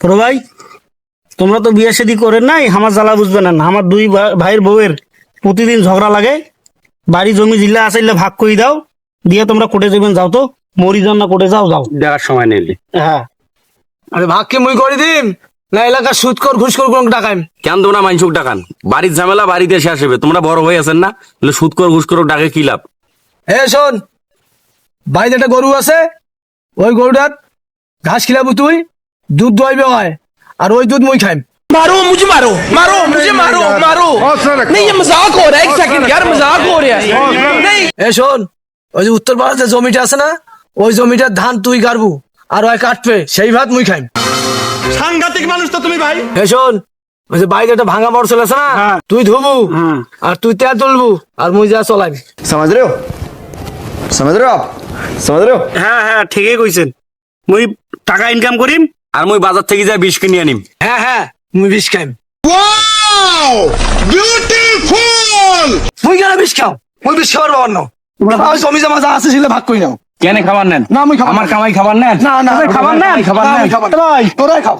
বড় ভাই, তোমরা তো বিয়ে শাদী করেন নাই, আমার জ্বালা বুঝবে না। আমার দুই ভাইয়ের বউয়ের প্রতিদিন ঝগড়া লাগে। বাড়ি জমি জিল্লা আছে ভাগ করে দাও, দিয়ে তোমরা কোর্টে যাবেন। যাও তো, মরি যান না কোর্টে, যাও যাও দেখার সময় নেই। হ্যাঁ, আরে ভাগকে মুই করে দিম না, এলাকার সুদকর ঘুষকর কোন টাকাইম। কেন তোমরা মাইনসুক ডাকান? বাড়ির ঝামেলা বাড়িতে শেষ হবে। তোমরা বড় হয়ে আছেন না, সুদকর ঘুষকর ডাকে কি লাভ? শোন, বাড়িতে একটা গরু আছে, ওই গরুটার ঘাস খিলাবু তুই, দুধ দোয়াইবে হয়, আর ওই দুধ মুই খাইম। मारो मुझे मारो मारो मुझे मारो मारो नहीं ये मजाक हो रहा है। एक सेकंड यार, मजाक हो रहा है। नहीं শোন, ওই যে উত্তর পাড়ার যে জমিটা আছে না, ওই জমিটার ধান তুই গাড়বু, আর ওই কাটবে, সেই ভাত মুই খাইম। সাংঘাতিক মানুষ তো তুমি ভাই। শোন, ওই যে বাড়িতে একটা ভাঙা মরসল আছে না, তুই ধুবু আর তুই তেল তুলবু, আর মুই যা চলাইম। समझ रहे हो? समझ रहे हो आप? समझ रहे हो? হ্যাঁ হ্যাঁ, ঠিকই কইছেন। মুই টাকা ইনকাম করিম, আর মই বাজার থেকে যা বিষ কিনে আনিম। হ্যাঁ হ্যাঁ, মুই বিষ খাইম। মুই কেন বিষ খাও? মুই বিষ খাবার পাবার না। জমি জমা যা আছে সেগুলো ভাগ করি নাও। কেন খাবার নেন? না মুই খাবার আমার কামাই খাবার নেন? না না, খাবার নেন? খাবার নেই, তোরাই খাও।